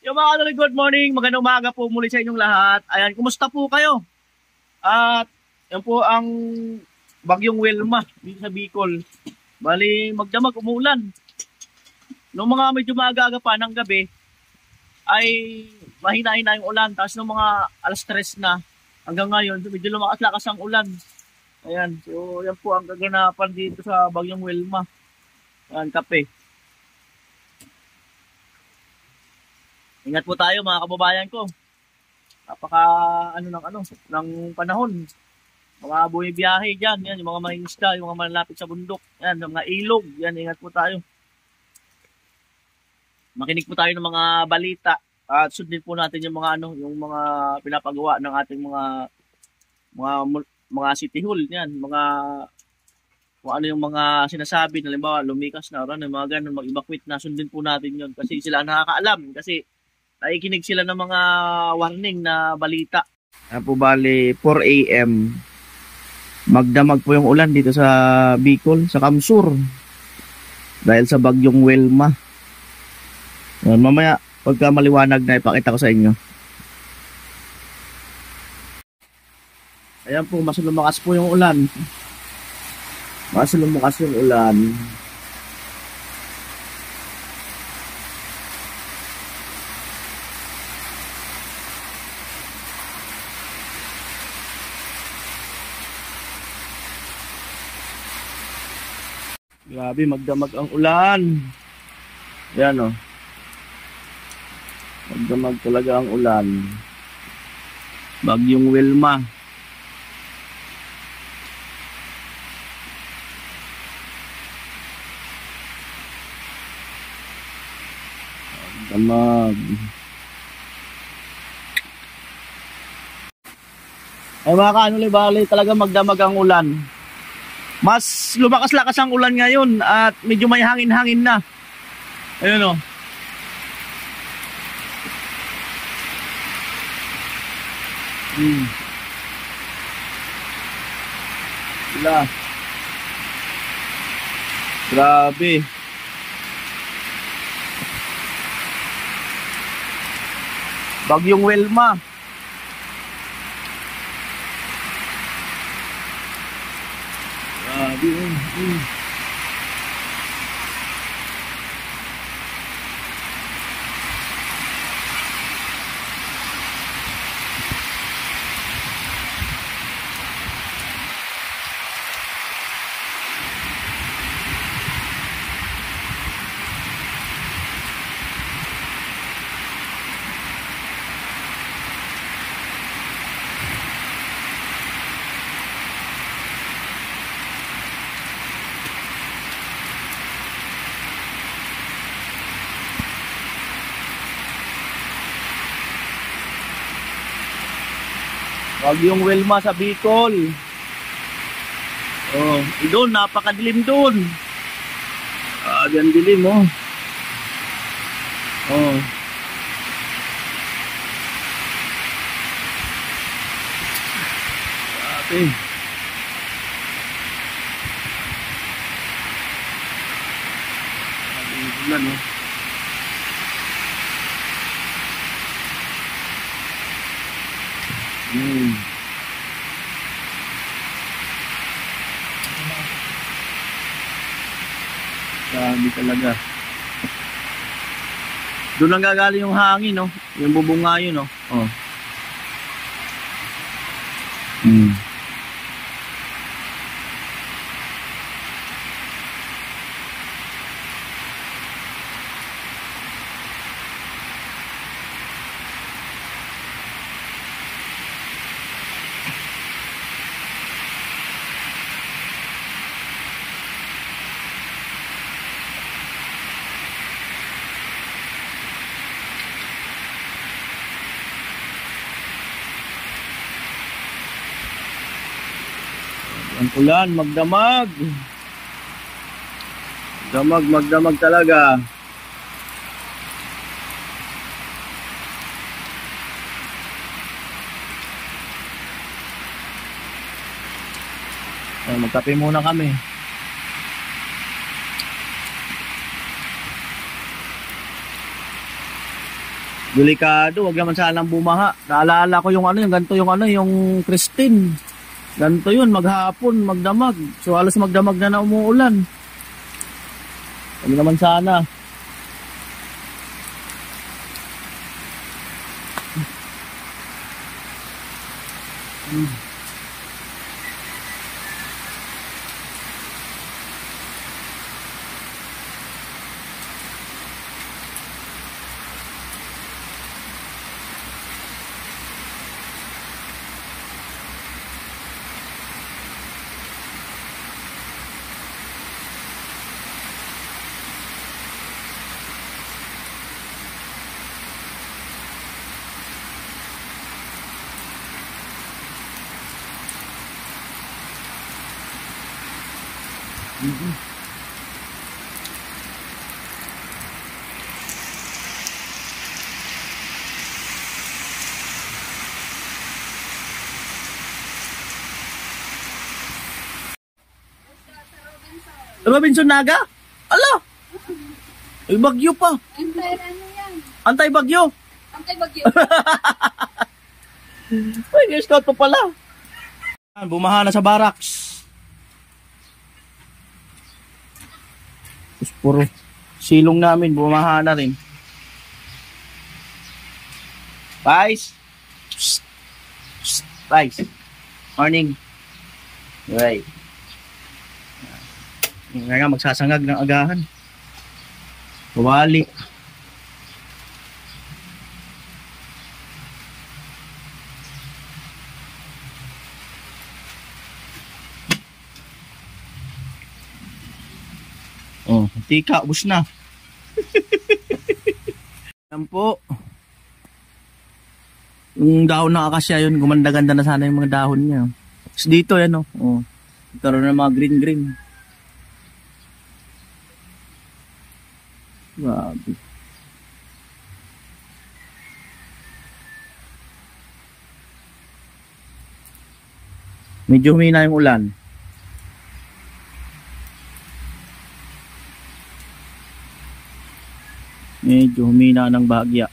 Yung mga kanoli, good morning. Magandang umaga po muli sa inyong lahat. Ayan, kumusta po kayo? At yan po ang bagyong Wilma dito sa Bicol. Bali, magdamag umulan. Noong mga medyo maaga-aga pa ng gabi, ay mahina-hina yung ulan. Tapos noong mga alas 3 na, hanggang ngayon, medyo lumakas-lakas ang ulan. Ayan, so yan po ang kaganapan dito sa bagyong Wilma. Ayan, kape. Ingat po tayo mga kababayan ko. Napaka ng panahon. Mga bumibiyahe diyan, yan yung mga mangingisda, yung mga malapit sa bundok, yan yung mga ilog, yan ingat po tayo. Makinig po tayo ng mga balita at sundin po natin yung mga pinapagawa ng ating mga city hall, yan, kung ano yung mga sinasabi, halimbawa lumikas na oras, mga ganun, mag-evacuate na, sundin po natin yun kasi sila nakakaalam, kasi nakikinig sila ng mga warning na balita. Po bali 4 AM magdamag po yung ulan dito sa Bicol, sa Kamsur, dahil sa bagyong Wilma. Mamaya pagka maliwanag na ipakita ko sa inyo. Ayan po, mas lumakas po yung ulan. Mas lumakas yung ulan. Grabe, magdamag ang ulan. Yan o. Magdamag talaga ang ulan. Bagyong Wilma. Magdamag. Ay mga kanuli, bali talaga magdamag ang ulan. Mas lumakas-lakas ang ulan ngayon at medyo may hangin-hangin na. Ayun o. Sila. Grabe. Bagyong Wilma. Bagyong Wilma sa Bicol. Oh, doon napakadilim doon. Diyan dilim oh. Oh. Grabe. Ulan oh. Grabe talaga. Doon lang gagaling yung hangin, no? Yung bubunga yun, no? Oh. Ang ulan, magdamag. Magdamag talaga. Magkape muna kami. Delikado, wag naman sanang bumaha. Naalala ko yung ano, yung ganito yung ano, yung Christine. Ganito yun, maghapon, magdamag. So halos magdamag na umuulan. Wag naman sana. Robinson Naga? Ala! Ay, bagyo pa. Antay ano yan? Antay bagyo. Antay bagyo. Ay, scout pa pala. Bumaha na sa barracks. Tapos puro silong namin, bumaha na rin. Guys. Guys. Morning. Right. Nga magsasangag ng agahan. Bawali. Oh, tika, ubos na. Yan po. Yung dahon ng akasya yun, gumanda-ganda na sana yung mga dahon niya. Tapos dito yan, oh. Ito na mga green-green. Grabe. Medyo humina yung ulan. Medyo humina ng bahagya.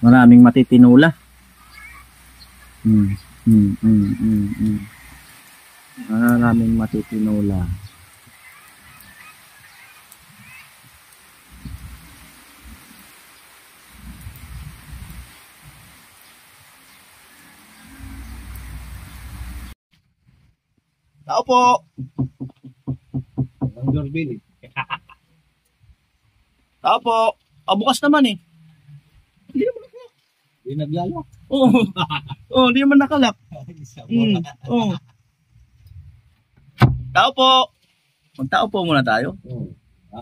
Maraming matitinula. Maraming matitinula. Tao po. Tao po. Bukas naman eh. Hindi naman nakalak. Hindi naglalak. Oo. Oo, hindi naman nakalak. Oo. Tao po. Magtao po muna tayo. Oo.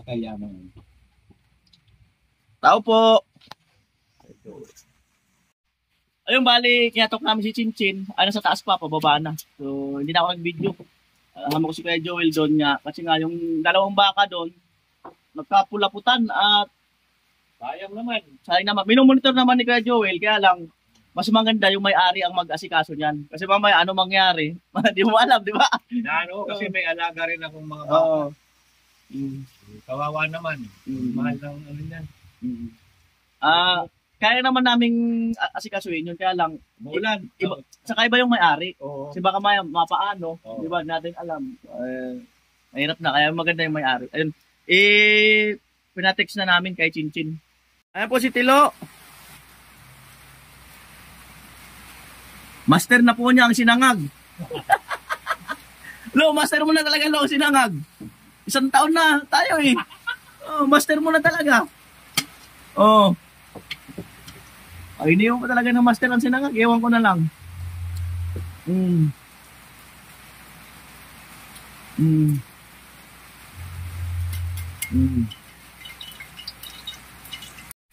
Kaya naman. Tao po. Ayun, bali, kinatok namin si Chinchin. Ay, nasa taas pa, pababa na. So, hindi na ako nag-video. Alam ko si Kuya Joel doon nga. Kasi nga, yung dalawang baka doon, nagkapulaputan at Sayang naman. sayang naman. Minumonitor naman ni Kuya Joel, kaya lang, mas maganda yung may-ari ang mag-asikaso niyan. Kasi mamaya, ano mangyari? Di mo alam, di ba? Inaano kasi may alaga rin akong mga baka. Oo. Kawawa naman. Mahal ng ano yan. Kaya naman naming asikasuhin yun, kaya lang, Maulan. saka iba yung may-ari. Oo. Kasi baka mapaano, Oo. di ba, natin alam. Mahirap na, kaya maganda yung may-ari. Ayun, pinatext na namin kay Chinchin. Ayan po si Tilo. Master na po niya ang sinangag. Lo, master mo na talaga, lo, sinangag. 1 taon na tayo eh. Oh, master mo na talaga. Oh. Ay, hindi mo pa talaga ng master ang sinangag. Ewan ko na lang.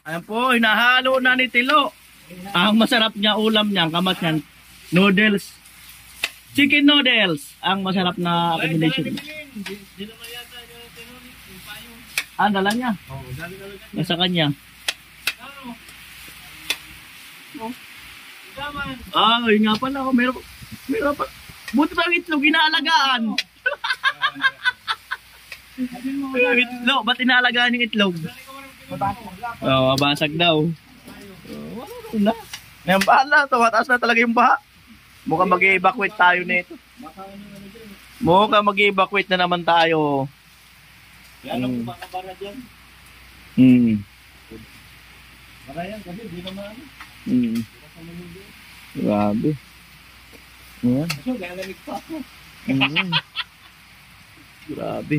Ayan po, hinahalo na ni Tilo. Ang masarap niya, ulam niya, kamat niyan, noodles. Chicken noodles. Ang masarap na combination. Ah, dala niya. Oo, dali talaga. Nasa kanya. Ano? Daman. Ah, yun nga pala. Oh, meron pa. Buti pa yung itlog, inaalagaan. Sabi mo, Yung itlog, ba't inaalagaan yung itlog? Oo, mabasag daw. Wala. Ngayon, bahala to. Mataas na talaga yung baha. Mukhang mag-evacuate tayo nito. Mukhang mag-evacuate na naman tayo. Yan ang kumakabara dyan. Para yan, kasi di naman. Grabe. Ayan. Kasi galamig pa ako. Grabe.